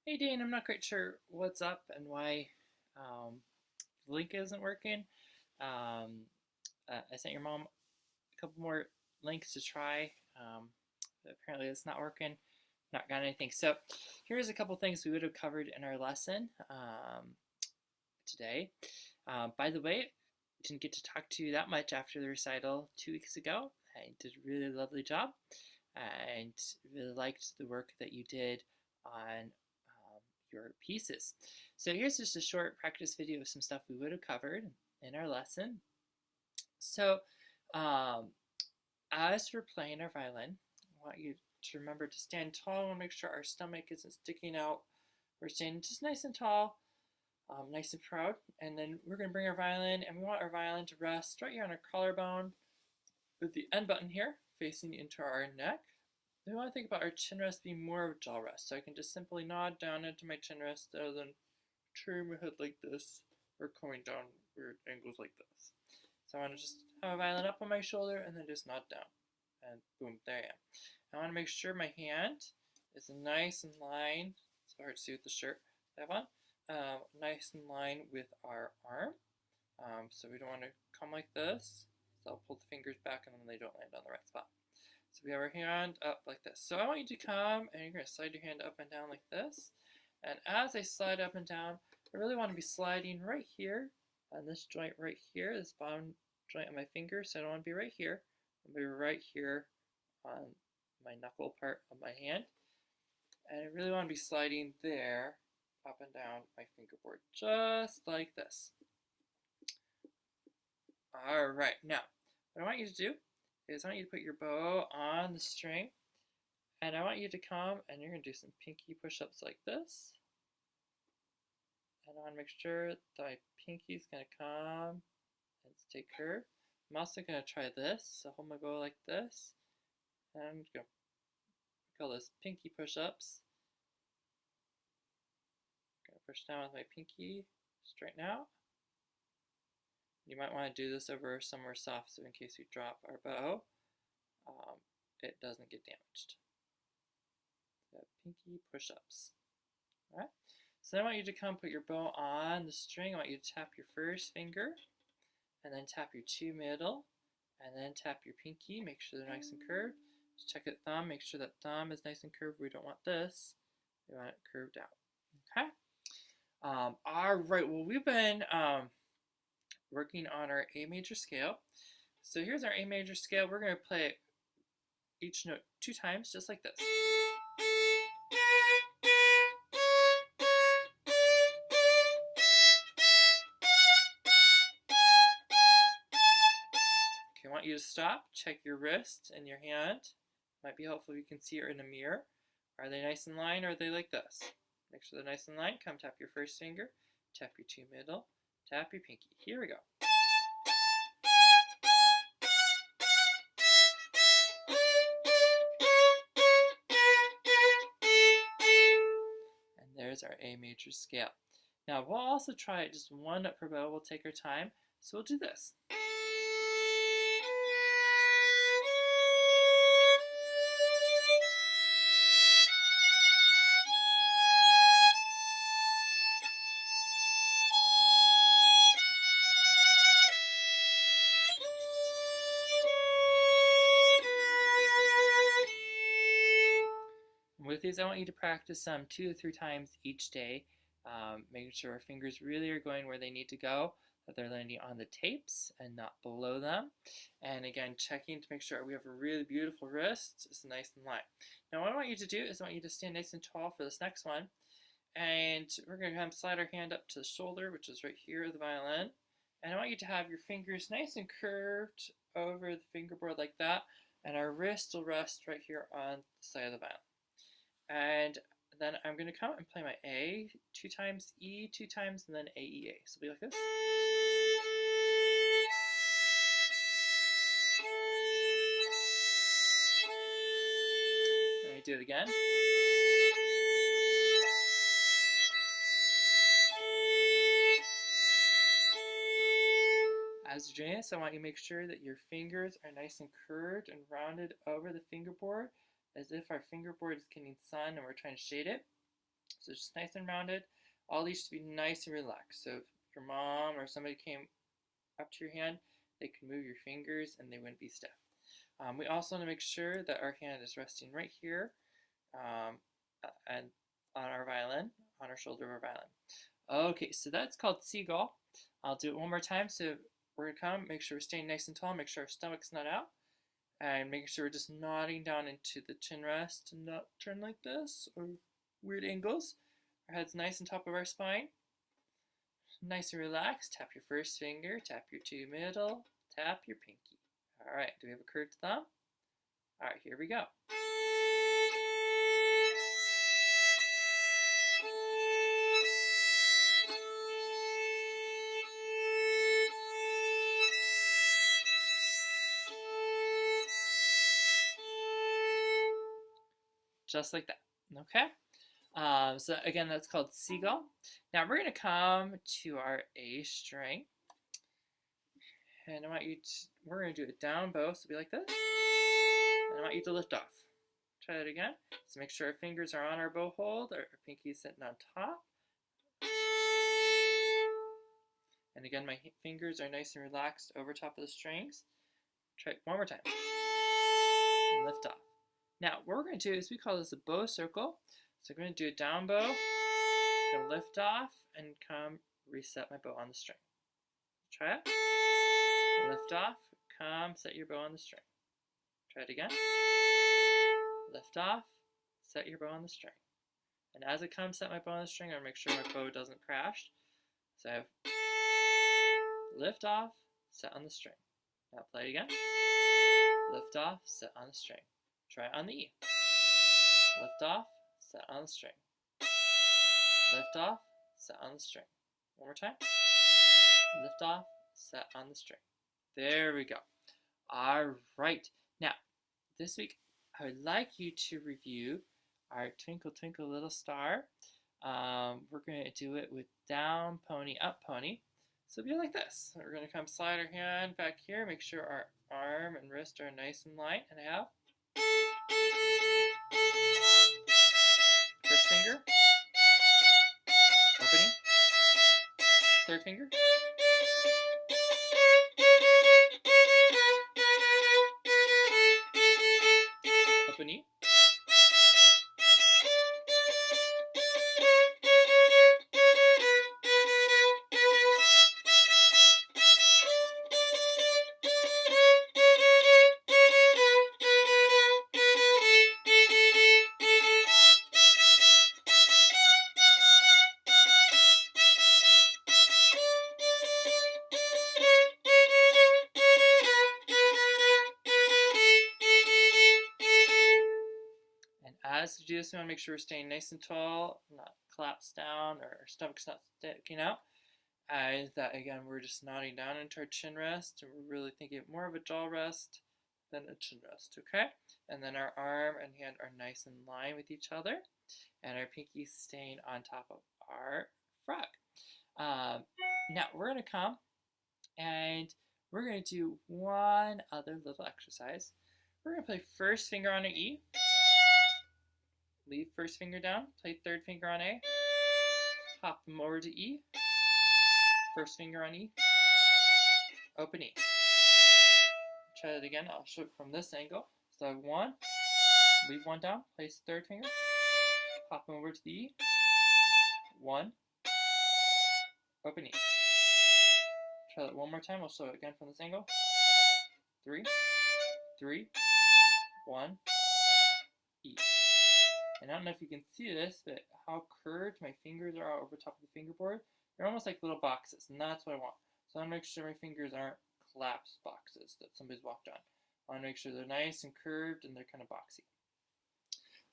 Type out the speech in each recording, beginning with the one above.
Hey Dane, I'm not quite sure what's up and why the link isn't working. Um, I sent your mom a couple more links to try. But apparently it's not working. Not got anything. So here's a couple things we would have covered in our lesson today. By the way, didn't get to talk to you that much after the recital 2 weeks ago. I did a really lovely job and really liked the work that you did on your pieces. So here's just a short practice video of some stuff we would have covered in our lesson. So as we're playing our violin, I want you to remember to stand tall and make sure our stomach isn't sticking out. We're standing just nice and tall, nice and proud. And then we're going to bring our violin, and we want our violin to rest right here on our collarbone with the end button here facing into our neck. We want to think about our chin rest being more of a jaw rest. So I can just simply nod down into my chin rest rather than turn my head like this or going down weird angles like this. So I want to just have a violin up on my shoulder and then just nod down. And boom, there I am. I want to make sure my hand is nice in line. It's hard to see with the shirt I have on. Nice in line with our arm. So we don't want to come like this. So I'll pull the fingers back and then they don't land on the right spot. So we have our hand up like this. So I want you to come and you're going to slide your hand up and down like this. And as I slide up and down, I really want to be sliding right here on this joint right here, this bottom joint on my finger. So I don't want to be right here. I'll be right here on my knuckle part of my hand. And I really want to be sliding there, up and down my fingerboard, just like this. All right, now what I want you to do is I want you to put your bow on the string, and I want you to come and you're going to do some pinky push-ups like this. And I want to make sure that my pinky is going to come and stay curved. I'm also going to try this, so hold my bow like this, and I'm going to call this pinky push-ups. I'm going to push down with my pinky, straighten out. You might want to do this over somewhere soft so in case we drop our bow, it doesn't get damaged. So pinky push-ups. All right. So then I want you to come put your bow on the string. I want you to tap your first finger, and then tap your two middle, and then tap your pinky. Make sure they're nice and curved. Just check that thumb. Make sure that thumb is nice and curved. We don't want this. We want it curved out. Okay. All right. Well, we've been working on our A major scale. So here's our A major scale. We're going to play each note 2 times, just like this. Okay, I want you to stop, check your wrist and your hand. Might be helpful if you can see it in a mirror. Are they nice in line or are they like this? Make sure they're nice in line. Come tap your first finger, tap your two middle, tap your pinky. Here we go. And there's our A major scale. Now we'll also try it just one note per bow. We'll take our time. So we'll do this. With these, I want you to practice 2 to 3 times each day, making sure our fingers really are going where they need to go, that they're landing on the tapes and not below them. And again, checking to make sure we have a really beautiful wrist. It's nice and light. Now what I want you to do is I want you to stand nice and tall for this next one. And we're going to slide our hand up to the shoulder, which is right here of the violin. And I want you to have your fingers nice and curved over the fingerboard like that. And our wrist will rest right here on the side of the violin. And then I'm going to come and play my A 2 times, E 2 times, and then A, E, A. So it'll be like this. And I do it again. As you're doing this, I want you to make sure that your fingers are nice and curved and rounded over the fingerboard, as if our fingerboard is getting sun and we're trying to shade it. So just nice and rounded. All these should be nice and relaxed. So if your mom or somebody came up to your hand, they could move your fingers and they wouldn't be stiff. We also want to make sure that our hand is resting right here and on our violin, on our shoulder of our violin. Okay, so that's called seagull. I'll do it one more time. So we're going to come, make sure we're staying nice and tall, make sure our stomach's not out, and making sure we're just nodding down into the chin rest and not turn like this or weird angles. Our head's nice on top of our spine. Nice and relaxed. Tap your first finger, tap your two middle, tap your pinky. All right, do we have a curved thumb? All right, here we go. Just like that, okay? So again, that's called seagull. Now we're gonna come to our A string. And I want you to, we're gonna do a down bow, so be like this. And I want you to lift off. Try it again. So make sure our fingers are on our bow hold, our pinky is sitting on top. And again, my fingers are nice and relaxed over top of the strings. Try it one more time. And lift off. Now, what we're going to do is we call this a bow circle. So I'm going to do a down bow, I'm going to lift off, and come reset my bow on the string. Try it. Lift off, come set your bow on the string. Try it again. Lift off, set your bow on the string. And as I come set my bow on the string, I make sure my bow doesn't crash. So I have lift off, set on the string. Now play it again. Lift off, set on the string. Try it on the E. Lift off, set on the string. Lift off, set on the string. One more time. Lift off, set on the string. There we go. All right. Now, this week, I would like you to review our Twinkle Twinkle Little Star. We're going to do it with down pony, up pony. So it'll be like this. We're going to come slide our hand back here, make sure our arm and wrist are nice and light, and I have first finger, opening, third finger, opening, as we do this, we want to make sure we're staying nice and tall, not collapsed down, or our stomach's not sticking out. And that, again, we're just nodding down into our chin rest, and we're really thinking more of a jaw rest than a chin rest, okay? And then our arm and hand are nice in line with each other, and our pinky staying on top of our frog. Now, we're going to come, and we're going to do one other little exercise. We're going to play first finger on an E, leave first finger down, play third finger on A, hop them over to E, first finger on E, open E. Try it again, I'll show it from this angle. So I have one, leave one down, place third finger, hop them over to the E, one, open E. Try that one more time, I'll show it again from this angle. 3, 3, 1, E. And I don't know if you can see this, but how curved my fingers are over top of the fingerboard. They're almost like little boxes, and that's what I want. So I want to make sure my fingers aren't collapsed boxes that somebody's walked on. I want to make sure they're nice and curved and they're kind of boxy.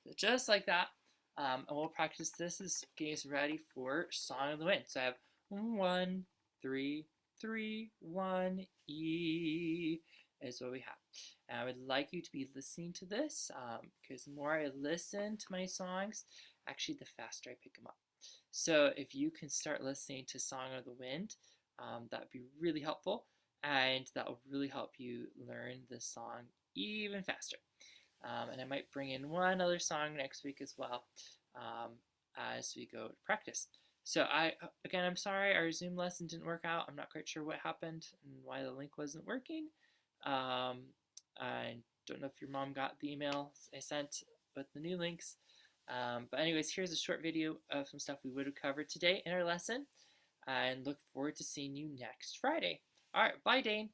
So just like that, and we'll practice this as getting us ready for Song of the Wind. So I have 1, 3, 3, 1, E is what we have. And I would like you to be listening to this because the more I listen to my songs, actually the faster I pick them up. So if you can start listening to Song of the Wind, that would be really helpful, and that will really help you learn this song even faster. And I might bring in one other song next week as well. as we go to practice. So again, I'm sorry our Zoom lesson didn't work out. I'm not quite sure what happened and why the link wasn't working. I don't know if your mom got the email I sent with the new links. But anyways, here's a short video of some stuff we would have covered today in our lesson, and look forward to seeing you next Friday. All right, bye, Dane.